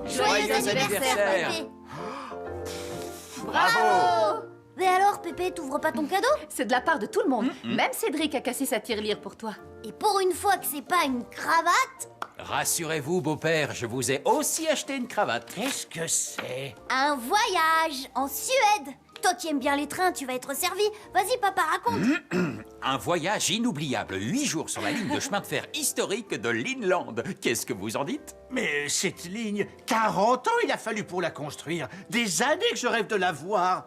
Joyeux anniversaire, Pépé. Bravo! Mais alors, Pépé, t'ouvres pas ton cadeau? C'est de la part de tout le monde. Même Cédric a cassé sa tirelire pour toi. Et pour une fois que c'est pas une cravate, Rassurez-vous, beau-père, je vous ai aussi acheté une cravate. Qu'est-ce que c'est? un voyage en Suède. Toi qui aimes bien les trains, tu vas être servi. Vas-y, papa, raconte. Un voyage inoubliable, 8 jours sur la ligne de chemin de fer historique de l'Inland. Qu'est-ce que vous en dites? Mais cette ligne, 40 ans il a fallu pour la construire. Des années que je rêve de la voir.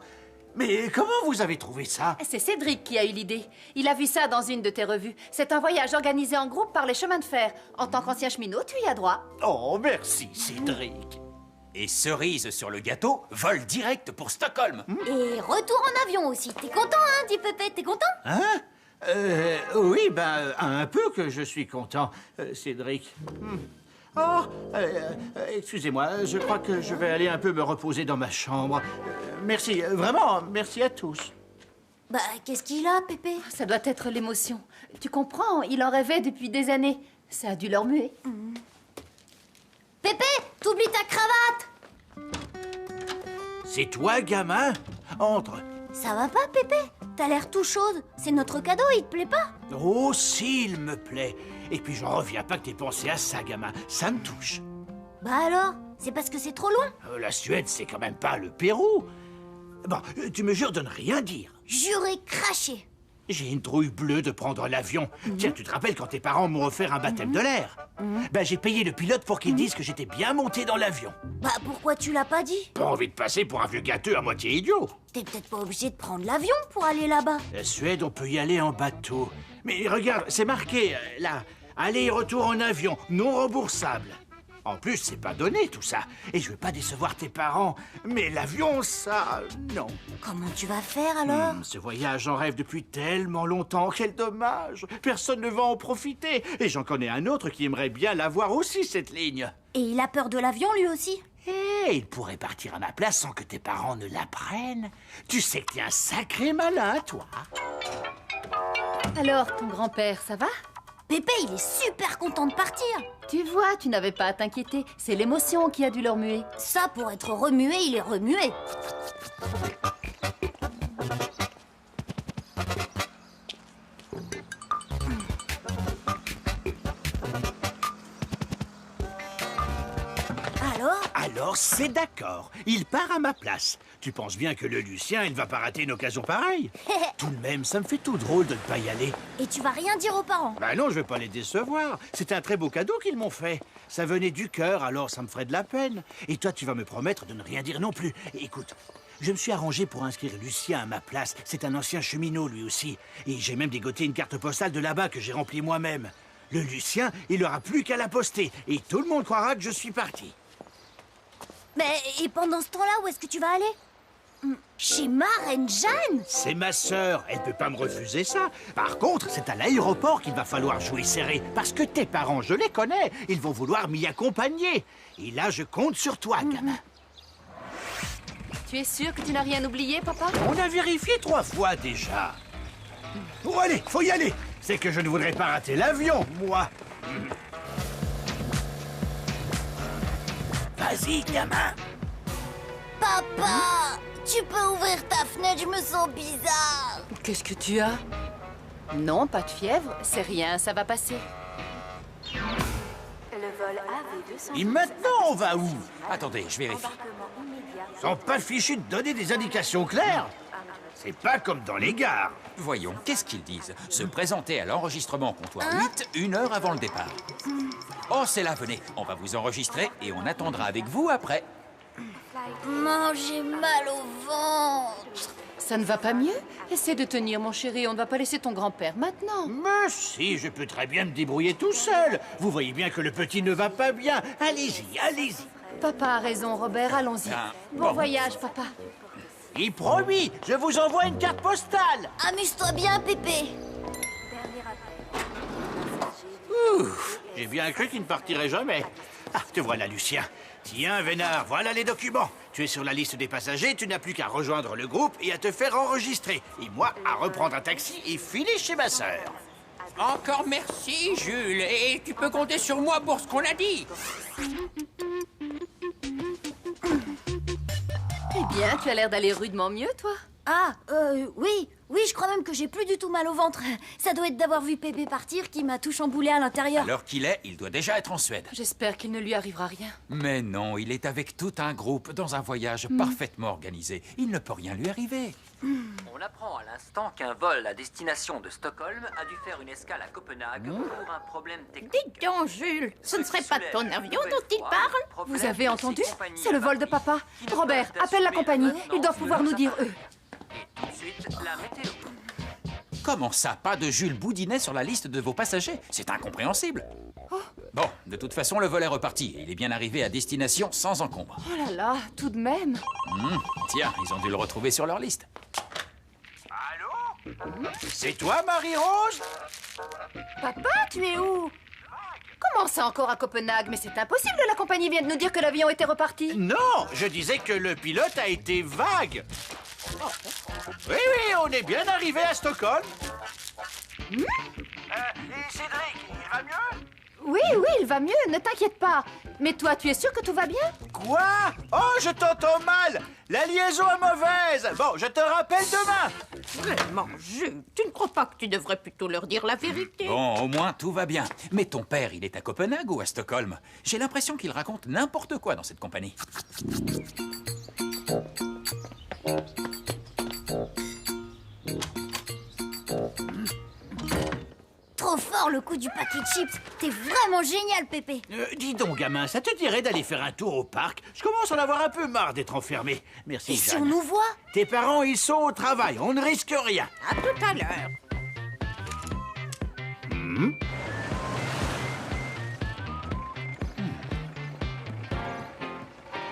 Mais comment vous avez trouvé ça? C'est Cédric qui a eu l'idée. Il a vu ça dans une de tes revues. C'est un voyage organisé en groupe par les chemins de fer. En tant qu'ancien cheminot, tu y as droit. Oh, merci, Cédric. Et cerise sur le gâteau, vol direct pour Stockholm. Et retour en avion aussi. T'es content, hein, dit Pépé, t'es content? Hein? Oui, ben, un peu que je suis content, Cédric. Oh, excusez-moi, je crois que je vais aller un peu me reposer dans ma chambre. Merci, vraiment, merci à tous. Bah, qu'est-ce qu'il a, Pépé? Ça doit être l'émotion. Tu comprends, il en rêvait depuis des années. Ça a dû leur muer. Pépé, t'oublies ta cravate! C'est toi, gamin? Entre. Ça va pas, Pépé? T'as l'air tout chaude. C'est notre cadeau, il te plaît pas? Oh, s'il me plaît. Et puis, j'en reviens pas que t'aies pensé à ça, gamin. Ça me touche. Bah alors? C'est parce que c'est trop loin? La Suède, c'est quand même pas le Pérou. Bon, tu me jures de ne rien dire. Juré craché. J'ai une trouille bleue de prendre l'avion. Tiens, tu te rappelles quand tes parents m'ont offert un baptême de l'air? Ben, j'ai payé le pilote pour qu'il dise que j'étais bien monté dans l'avion. Bah pourquoi tu l'as pas dit? Pas envie de passer pour un vieux gâteux à moitié idiot. T'es peut-être pas obligé de prendre l'avion pour aller là-bas. La Suède, on peut y aller en bateau. Mais regarde, c'est marqué, là. Aller-retour en avion, non remboursable. En plus, c'est pas donné, tout ça. Et je veux pas décevoir tes parents. Mais l'avion, ça, non. Comment tu vas faire alors? Ce voyage, j'en rêve depuis tellement longtemps. Quel dommage. Personne ne va en profiter. Et j'en connais un autre qui aimerait bien l'avoir aussi, cette ligne. Et il a peur de l'avion lui aussi? Eh, il pourrait partir à ma place sans que tes parents ne l'apprennent. Tu sais que t'es un sacré malin, toi. Alors, ton grand-père, ça va? Pépé, il est super content de partir. Tu vois, tu n'avais pas à t'inquiéter. C'est l'émotion qui a dû leur muer. Ça, pour être remué, il est remué. Alors, c'est d'accord. Il part à ma place. Tu penses bien que le Lucien, il ne va pas rater une occasion pareille? Tout de même, ça me fait tout drôle de ne pas y aller. Et tu vas rien dire aux parents? Bah non, je vais pas les décevoir. C'est un très beau cadeau qu'ils m'ont fait. Ça venait du cœur, alors ça me ferait de la peine. Et toi, tu vas me promettre de ne rien dire non plus. Écoute, je me suis arrangé pour inscrire Lucien à ma place. C'est un ancien cheminot, lui aussi. Et j'ai même dégoté une carte postale de là-bas que j'ai remplie moi-même. Le Lucien, il n'aura plus qu'à la poster. Et tout le monde croira que je suis parti. Mais et pendant ce temps-là, où est-ce que tu vas aller? Chez ma reine Jeanne? C'est ma sœur, elle peut pas me refuser ça. Par contre, c'est à l'aéroport qu'il va falloir jouer serré. Parce que tes parents, je les connais, ils vont vouloir m'y accompagner. Et là, je compte sur toi, gamin. Tu es sûr que tu n'as rien oublié, papa? On a vérifié 3 fois déjà. Bon, allez, faut y aller. C'est que je ne voudrais pas rater l'avion, moi. Vas-y, gamin. Papa, tu peux ouvrir ta fenêtre, je me sens bizarre. Qu'est-ce que tu as? Non, pas de fièvre, c'est rien, ça va passer. Le vol AV200. Et maintenant, on va où? Attendez, je vérifie. Ils sont pas fichus de donner des indications claires. C'est pas comme dans les gares. Voyons, qu'est-ce qu'ils disent? Se présenter à l'enregistrement comptoir 8, 1 heure avant le départ. Oh, c'est là, venez. On va vous enregistrer et on attendra avec vous après. J'ai mal au ventre. Ça ne va pas mieux? Essaie de tenir, mon chéri, on ne va pas laisser ton grand-père maintenant. Mais si, je peux très bien me débrouiller tout seul. Vous voyez bien que le petit ne va pas bien. Allez-y, allez-y. Papa a raison, Robert, allons-y. Bon voyage, papa. Et promis, je vous envoie une carte postale. Amuse-toi bien, Pépé. Ouf, j'ai bien cru qu'il ne partirait jamais. Ah, te voilà, Lucien. Tiens, Vénard, voilà les documents. Tu es sur la liste des passagers, tu n'as plus qu'à rejoindre le groupe et à te faire enregistrer. Et moi, à reprendre un taxi et filer chez ma sœur. Encore merci, Jules. Et tu peux compter sur moi pour ce qu'on a dit. Bien, tu as l'air d'aller rudement mieux, toi. Ah, oui. Oui, je crois même que j'ai plus du tout mal au ventre. Ça doit être d'avoir vu Pépé partir qui m'a tout chamboulé à l'intérieur. À l'heure qu'il est, il doit déjà être en Suède. J'espère qu'il ne lui arrivera rien. Mais non, il est avec tout un groupe dans un voyage parfaitement organisé. Il ne peut rien lui arriver. On apprend à l'instant qu'un vol à destination de Stockholm a dû faire une escale à Copenhague pour un problème technique. Dites donc, Jules, ce ne serait pas de ton avion dont il parle? Vous avez entendu? C'est le vol de papa. Robert, appelle la compagnie. Ils doivent pouvoir nous dire eux. Et tout de suite, la météo. Comment ça, pas de Jules Boudinet sur la liste de vos passagers? C'est incompréhensible. Bon, de toute façon, le vol est reparti. Et il est bien arrivé à destination sans encombre. Oh là là, tout de même. Tiens, ils ont dû le retrouver sur leur liste. Allô? C'est toi, Marie-Rose? Papa, tu es où? Comment ça encore à Copenhague? Mais c'est impossible, la compagnie vient de nous dire que l'avion était reparti. Non, je disais que le pilote a été vague. Oui, oui, on est bien arrivé à Stockholm. Et Cédric, il va mieux? Oui, il va mieux, ne t'inquiète pas. Mais toi, tu es sûr que tout va bien? Quoi? Oh, je t'entends mal. La liaison est mauvaise. Bon, je te rappelle demain. Vraiment, Jules, tu ne crois pas que tu devrais plutôt leur dire la vérité? Bon, au moins, tout va bien. Mais ton père, il est à Copenhague ou à Stockholm? J'ai l'impression qu'il raconte n'importe quoi dans cette compagnie. Trop fort le coup du paquet de chips. T'es vraiment génial, Pépé. Dis donc, gamin, ça te dirait d'aller faire un tour au parc? Je commence à en avoir un peu marre d'être enfermé. Merci, Et si Jeanne. on nous voit? Tes parents, ils sont au travail. On ne risque rien. À tout à l'heure.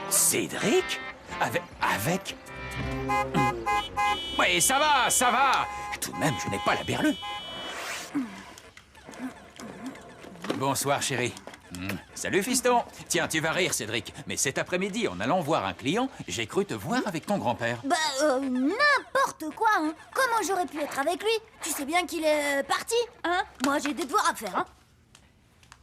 Cédric? Avec... Oui, ça va, ça va. Tout de même, je n'ai pas la berlue. Bonsoir, chérie. Salut, fiston. Tiens, tu vas rire, Cédric. Mais cet après-midi, en allant voir un client, j'ai cru te voir avec ton grand-père. Bah, n'importe quoi, hein. Comment j'aurais pu être avec lui? Tu sais bien qu'il est parti, hein? Moi, j'ai des devoirs à faire, hein.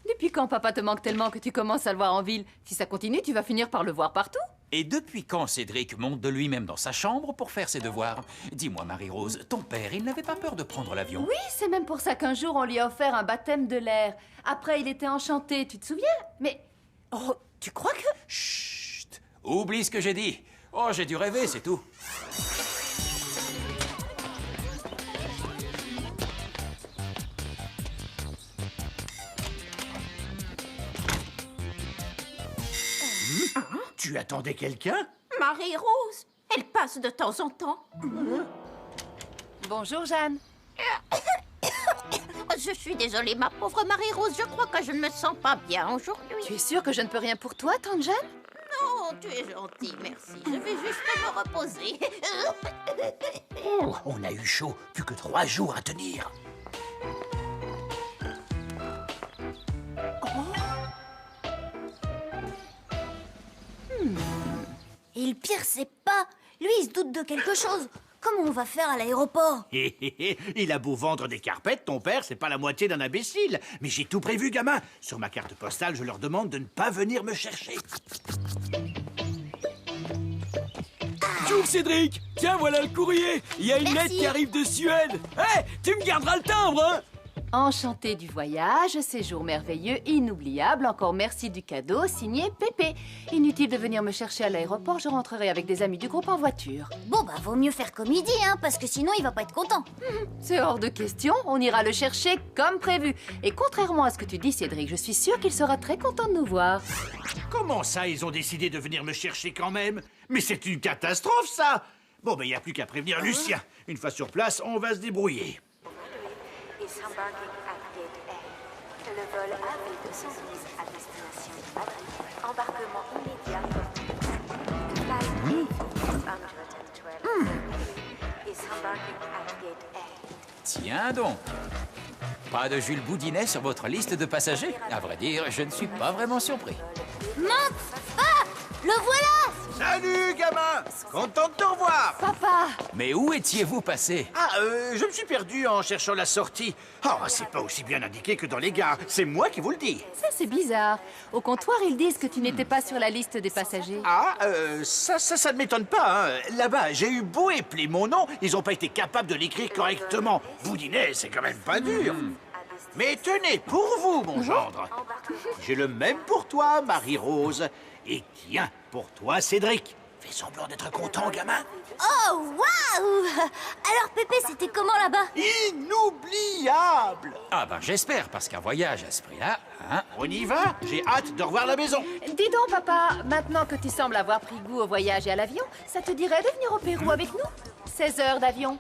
Depuis quand papa te manque tellement que tu commences à le voir en ville? Si ça continue, tu vas finir par le voir partout. Et depuis quand Cédric monte de lui-même dans sa chambre pour faire ses devoirs? Dis-moi, Marie-Rose, ton père, il n'avait pas peur de prendre l'avion? Oui, c'est même pour ça qu'un jour, on lui a offert un baptême de l'air. Après, il était enchanté, tu te souviens? Mais... Oh, tu crois que... Chut! Oublie ce que j'ai dit. Oh, j'ai dû rêver, c'est tout. Tu attendais quelqu'un? Marie-Rose, elle passe de temps en temps. Bonjour, Jeanne. Je suis désolée, ma pauvre Marie-Rose, je crois que je ne me sens pas bien aujourd'hui. Tu es sûre que je ne peux rien pour toi, tante Jeanne? Oh, tu es gentille, merci. Je vais juste me reposer. Oh, on a eu chaud. Plus que 3 jours à tenir. Et le pire, c'est pas... Lui, il se doute de quelque chose. Comment on va faire à l'aéroport? Il a beau vendre des carpettes, ton père, c'est pas la moitié d'un imbécile. Mais j'ai tout prévu, gamin. Sur ma carte postale, je leur demande de ne pas venir me chercher. Bonjour Cédric. Tiens, voilà le courrier. Il y a une lettre qui arrive de Suède. Hé, tu me garderas le timbre, hein? Enchanté du voyage, séjour merveilleux, inoubliable, encore merci du cadeau, signé Pépé. Inutile de venir me chercher à l'aéroport, je rentrerai avec des amis du groupe en voiture. Bon, bah, vaut mieux faire comme il dit, hein, parce que sinon, il va pas être content. C'est hors de question, on ira le chercher comme prévu. Et contrairement à ce que tu dis, Cédric, je suis sûre qu'il sera très content de nous voir. Comment ça, ils ont décidé de venir me chercher quand même? Mais c'est une catastrophe, ça! Bon, ben, il n'y a plus qu'à prévenir Lucien. Une fois sur place, on va se débrouiller. Is embarking at gate A. Le vol AV212 à destination Madrid. Embarquement immédiat. Flight A212 is embarking at gate A. Tiens donc. Pas de Jules Boudinet sur votre liste de passagers? À vrai dire, je ne suis pas vraiment surpris. Mince! Ah! Le voilà! Salut, gamin! Content de te revoir! Papa! Mais où étiez-vous passé? Ah, je me suis perdu en cherchant la sortie. Oh, c'est pas aussi bien indiqué que dans les gares. C'est moi qui vous le dis. Ça, c'est bizarre. Au comptoir, ils disent que tu n'étais pas sur la liste des passagers. Ah, ça ne m'étonne pas, hein. Là-bas, j'ai eu beau épeler mon nom, ils n'ont pas été capables de l'écrire correctement. Boudinet, c'est quand même pas dur. Mais tenez, pour vous, mon gendre. J'ai le même pour toi, Marie-Rose. Et tiens, pour toi, Cédric. Fais semblant d'être content, gamin. Oh, waouh! Alors, Pépé, c'était comment là-bas? Inoubliable! Ah ben j'espère, parce qu'un voyage à ce prix-là, hein? On y va? J'ai hâte de revoir la maison. Dis donc, papa, maintenant que tu sembles avoir pris goût au voyage et à l'avion, ça te dirait de venir au Pérou avec nous? 16 heures d'avion.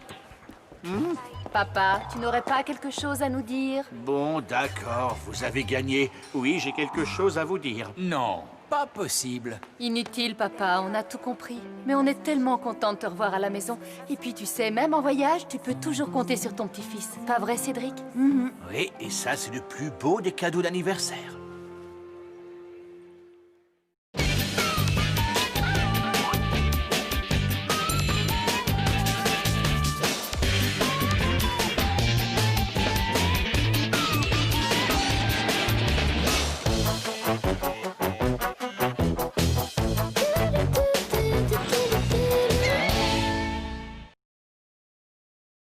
Papa, tu n'aurais pas quelque chose à nous dire? Bon, d'accord, vous avez gagné. Oui, j'ai quelque chose à vous dire. Non, pas possible. Inutile, papa, on a tout compris. Mais on est tellement content de te revoir à la maison. Et puis, tu sais, même en voyage, tu peux toujours compter sur ton petit-fils. Pas vrai, Cédric? Oui, et ça, c'est le plus beau des cadeaux d'anniversaire.